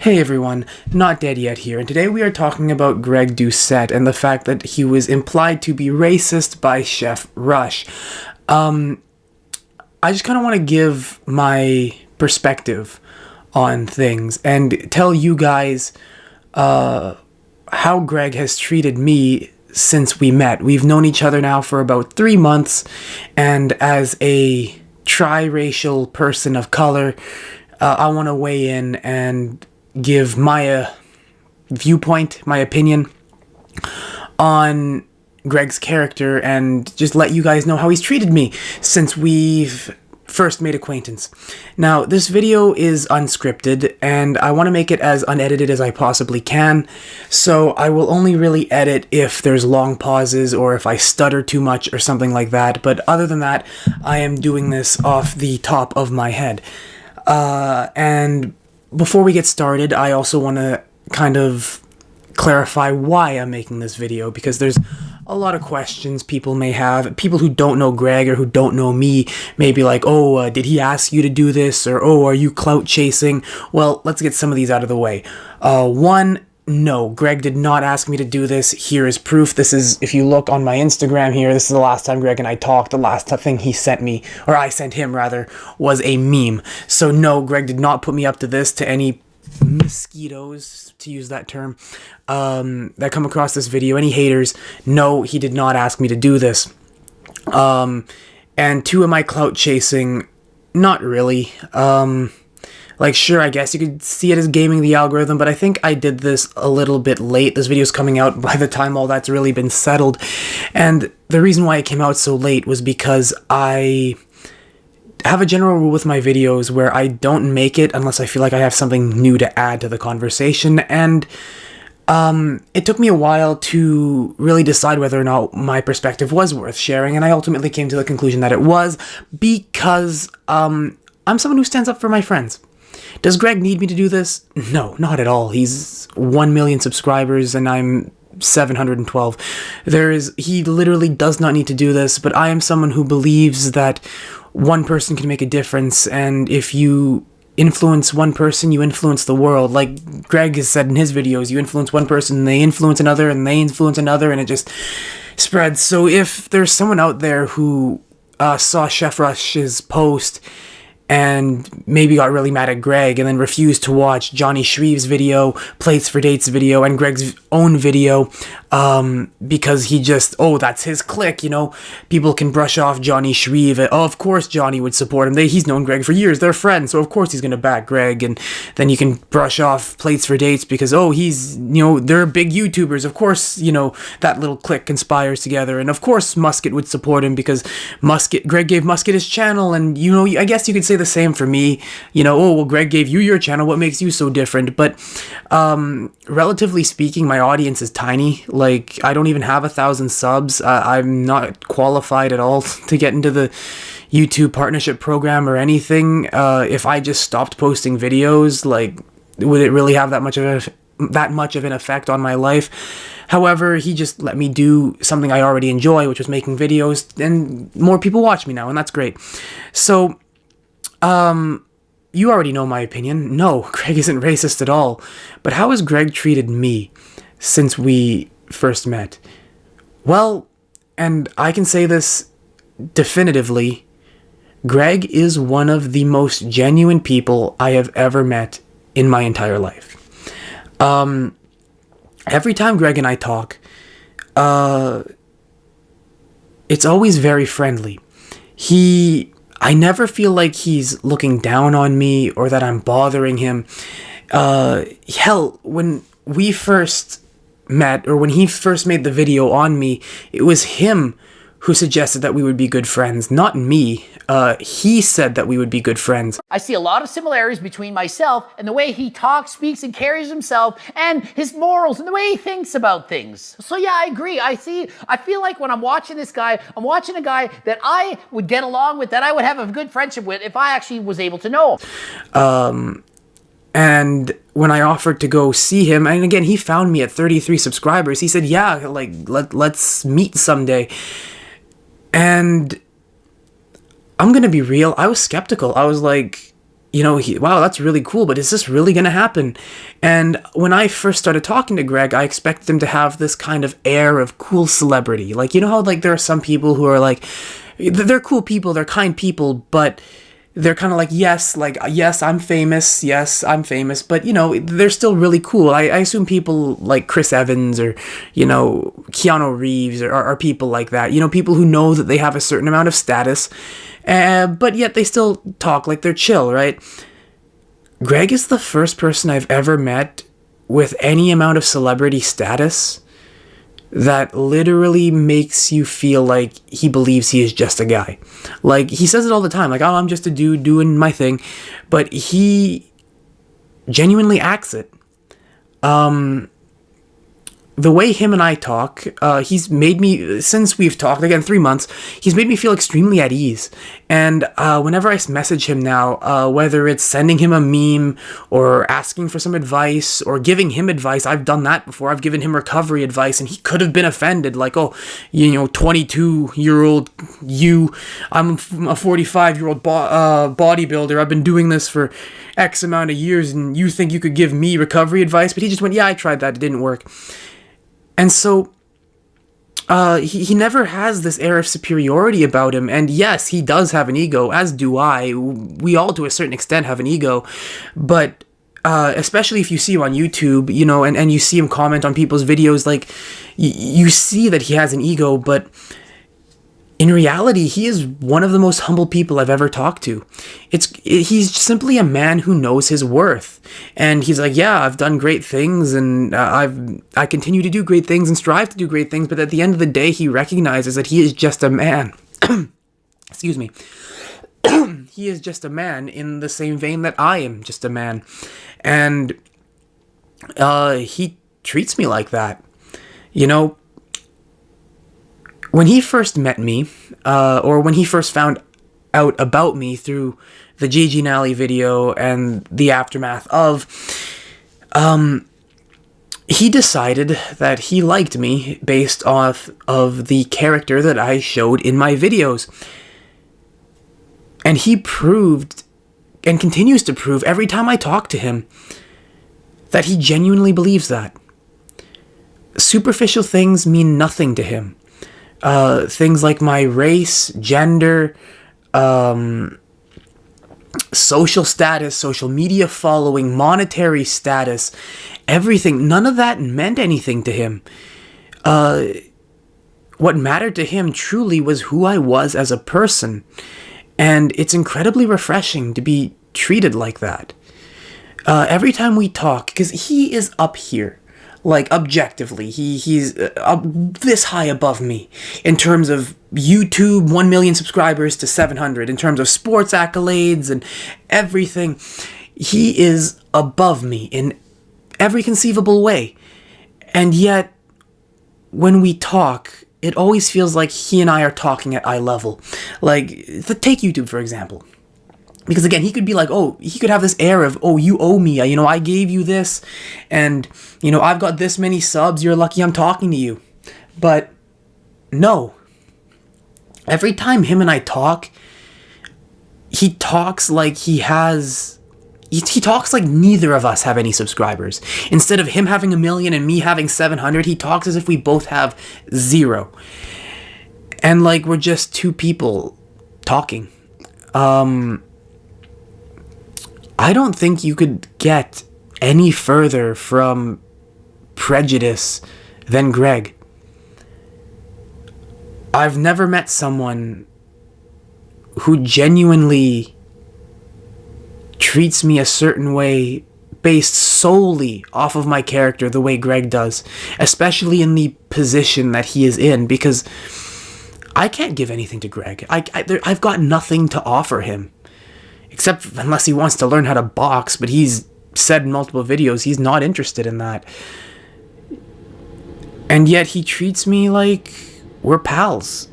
Hey everyone, Not Dead Yet here, and today we are talking about Greg Doucette and the fact that he was implied to be racist by Chef Rush. I just kind of want to give my perspective on things and tell you guys how Greg has treated me since we met. We've known each other now for about 3 months, and as a triracial person of color, I want to weigh in and give my viewpoint, my opinion on Greg's character and just let you guys know how he's treated me since we've first made acquaintance. Now, this video is unscripted and I want to make it as unedited as I possibly can, so I will only really edit if there's long pauses or if I stutter too much or something like that, but other than that, I am doing this off the top of my head. And before we get started, I also want to kind of clarify why I'm making this video, because there's a lot of questions people may have. People who don't know Greg or who don't know me may be like, oh, did he ask you to do this? Or, oh, are you clout chasing? Well, let's get some of these out of the way. One, no, Greg did not ask me to do this. Here is proof. This is, if you look on my Instagram here, this is the last time Greg and I talked. The last thing he sent me, or I sent him rather, was a meme. So no, Greg did not put me up to this, to any mosquitoes, to use that term, that come across this video. Any haters, no, he did not ask me to do this. And two, am I clout chasing? Not really. Like, sure, I guess you could see it as gaming the algorithm, but I think I did this a little bit late. This video's coming out by the time all that's really been settled. And the reason why it came out so late was because I have a general rule with my videos where I don't make it unless I feel like I have something new to add to the conversation. And it took me a while to really decide whether or not my perspective was worth sharing, and I ultimately came to the conclusion that it was, because I'm someone who stands up for my friends. Does Greg need me to do this? No, not at all. He's 1 million subscribers and I'm 712. He literally does not need to do this, but I am someone who believes that one person can make a difference, and if you influence one person, you influence the world. Like Greg has said in his videos, you influence one person, they influence another, and they influence another, and it just spreads. So if there's someone out there who saw Chef Rush's post and maybe got really mad at Greg and then refused to watch Johnny Shreve's video, Plates for Dates video, and Greg's own video, because he just, oh, that's his clique, you know, people can brush off Johnny Shreve. Oh, of course Johnny would support him. He's known Greg for years. They're friends, so of course he's going to back Greg. And then you can brush off Plates for Dates because, oh, he's, you know, they're big YouTubers. Of course, you know, that little clique conspires together. And of course Musket would support him because Greg gave Musket his channel. And, you know, I guess you could say the same for me. You know, oh, well, Greg gave you your channel. What makes you so different? But relatively speaking, my audience is tiny. Like, I don't even have 1,000 subs. I'm not qualified at all to get into the YouTube partnership program or anything. If I just stopped posting videos, like, would it really have that much of an effect on my life? However, he just let me do something I already enjoy, which was making videos, and more people watch me now, and that's great. So, you already know my opinion. No, Greg isn't racist at all. But how has Greg treated me since we first met? Well, and I can say this definitively, Greg is one of the most genuine people I have ever met in my entire life. Every time Greg and I talk, it's always very friendly. I never feel like he's looking down on me or that I'm bothering him. Hell, when we first met, or when he first made the video on me, it was him who suggested that we would be good friends, not me. He said that we would be good friends. I see a lot of similarities between myself and the way he talks, speaks, and carries himself, and his morals, and the way he thinks about things. So yeah, I agree. I feel like when I'm watching this guy, I'm watching a guy that I would get along with, that I would have a good friendship with if I actually was able to know him. And when I offered to go see him, and again, he found me at 33 subscribers, he said, yeah, like, let's meet someday. And I'm gonna be real, I was skeptical. I was like, wow, that's really cool, but is this really going to happen? And when I first started talking to Greg, I expected him to have this kind of air of cool celebrity. Like, you know how, like, there are some people who are, like, they're cool people, they're kind people, but they're kind of like, yes, I'm famous, but, they're still really cool. I assume people like Chris Evans or, Keanu Reeves are people like that. People who know that they have a certain amount of status, but yet they still talk like they're chill, right? Greg is the first person I've ever met with any amount of celebrity status that literally makes you feel like he believes he is just a guy. Like, he says it all the time, like, oh, I'm just a dude doing my thing, but he genuinely acts it. The way him and I talk, he's made me, since we've talked, again, 3 months, he's made me feel extremely at ease. And whenever I message him now, whether it's sending him a meme or asking for some advice or giving him advice, I've done that before. I've given him recovery advice and he could have been offended, like, oh, 22-year-old you, I'm a 45-year-old bodybuilder, I've been doing this for X amount of years and you think you could give me recovery advice? But he just went, yeah, I tried that, it didn't work. And so he never has this air of superiority about him. And yes, he does have an ego, as do I. We all, to a certain extent, have an ego. But especially if you see him on YouTube, and you see him comment on people's videos, like, you see that he has an ego, but in reality, he is one of the most humble people I've ever talked to. He's simply a man who knows his worth. And he's like, yeah, I've done great things and I continue to do great things and strive to do great things. But at the end of the day, he recognizes that he is just a man. Excuse me. He is just a man in the same vein that I am just a man. And he treats me like that. When he first met me, or when he first found out about me through the Gigi Nally video and the aftermath of, he decided that he liked me based off of the character that I showed in my videos. And he proved, and continues to prove every time I talk to him, that he genuinely believes that. Superficial things mean nothing to him. Things like my race, gender, social status, social media following, monetary status, everything, none of that meant anything to him. What mattered to him truly was who I was as a person. And it's incredibly refreshing to be treated like that. Every time we talk, because he is up here. Like, objectively, he's this high above me in terms of YouTube, 1 million subscribers to 700, in terms of sports accolades and everything. He is above me in every conceivable way. And yet, when we talk, it always feels like he and I are talking at eye level. Like, take YouTube, for example. Because again, he could be like, oh, he could have this air of, oh, you owe me, I gave you this, and, I've got this many subs, you're lucky I'm talking to you. But, no. Every time him and I talk, he talks like he talks like neither of us have any subscribers. Instead of him having 1 million and me having 700, he talks as if we both have 0. And like, we're just two people talking. I don't think you could get any further from prejudice than Greg. I've never met someone who genuinely treats me a certain way based solely off of my character the way Greg does, especially in the position that he is in, because I can't give anything to Greg. I've got nothing to offer him. Except unless he wants to learn how to box, but he's said in multiple videos he's not interested in that. And yet he treats me like we're pals.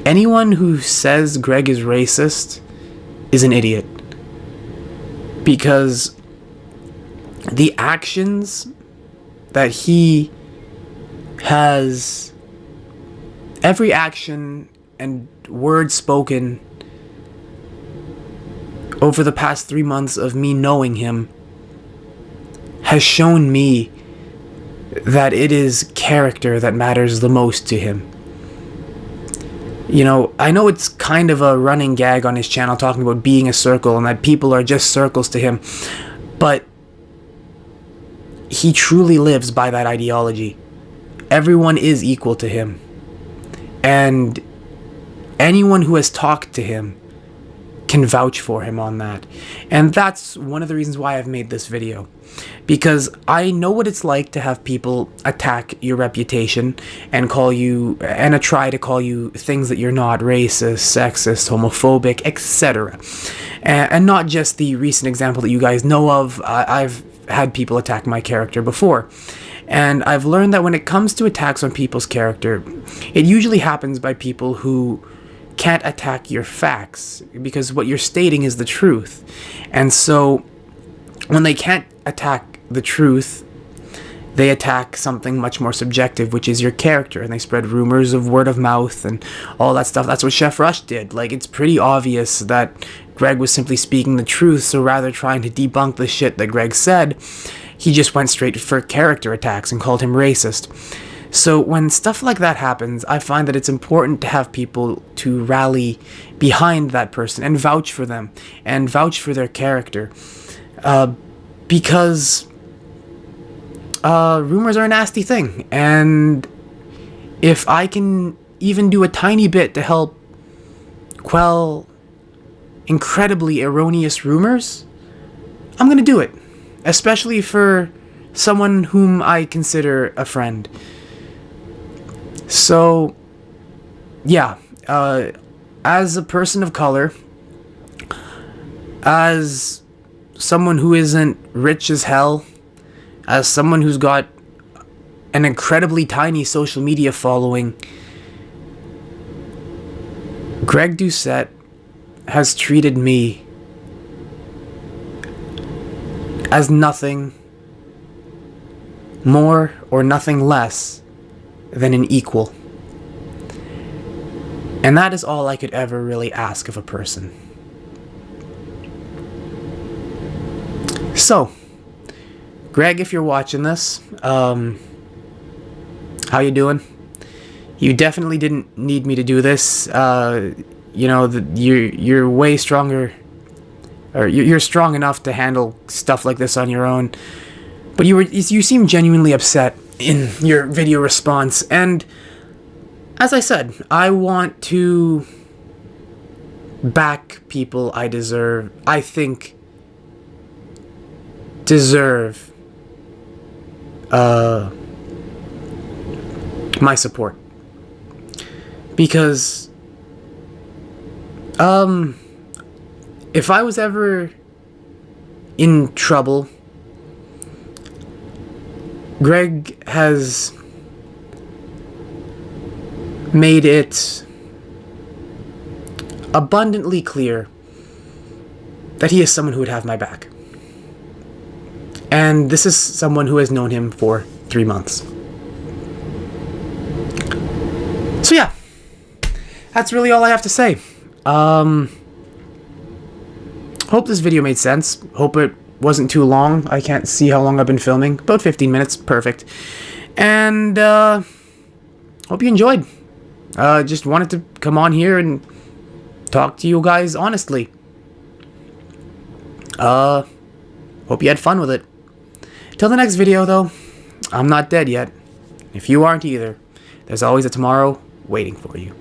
Anyone who says Greg is racist is an idiot. Because the actions that he has every action and word spoken over the past 3 months of me knowing him has shown me that it is character that matters the most to him. You know, I know it's kind of a running gag on his channel talking about being a circle and that people are just circles to him, but he truly lives by that ideology. Everyone is equal to him. And anyone who has talked to him can vouch for him on that. And that's one of the reasons why I've made this video. Because I know what it's like to have people attack your reputation and call you, and try to call you things that you're not: racist, sexist, homophobic, etc. And not just the recent example that you guys know of. I've had people attack my character before. And I've learned that when it comes to attacks on people's character, it usually happens by people who can't attack your facts, because what you're stating is the truth. And so when they can't attack the truth, they attack something much more subjective, which is your character, and they spread rumors of word of mouth and all that stuff. That's what Chef Rush did. Like, it's pretty obvious that Greg was simply speaking the truth, so rather trying to debunk the shit that Greg said, he just went straight for character attacks and called him racist. So when stuff like that happens, I find that it's important to have people to rally behind that person and vouch for them and vouch for their character. Because rumors are a nasty thing. And if I can even do a tiny bit to help quell incredibly erroneous rumors, I'm going to do it. Especially for someone whom I consider a friend. So, yeah, as a person of color, as someone who isn't rich as hell, as someone who's got an incredibly tiny social media following, Greg Doucette has treated me as nothing more or nothing less than an equal. And that is all I could ever really ask of a person. So, Greg, if you're watching this, how you doing? You definitely didn't need me to do this. You know, you're way stronger, or you're strong enough to handle stuff like this on your own. But you seem genuinely upset in your video response, and as I said, I want to back people I think deserve my support. Because if I was ever in trouble, Greg has made it abundantly clear that he is someone who would have my back. And this is someone who has known him for 3 months. So yeah, that's really all I have to say. Hope this video made sense. Hope it wasn't too long. I can't see how long I've been filming. About 15 minutes. Perfect. And hope you enjoyed. Just wanted to come on here and talk to you guys honestly. Hope you had fun with it. Till the next video, though, I'm not dead yet. If you aren't either, there's always a tomorrow waiting for you.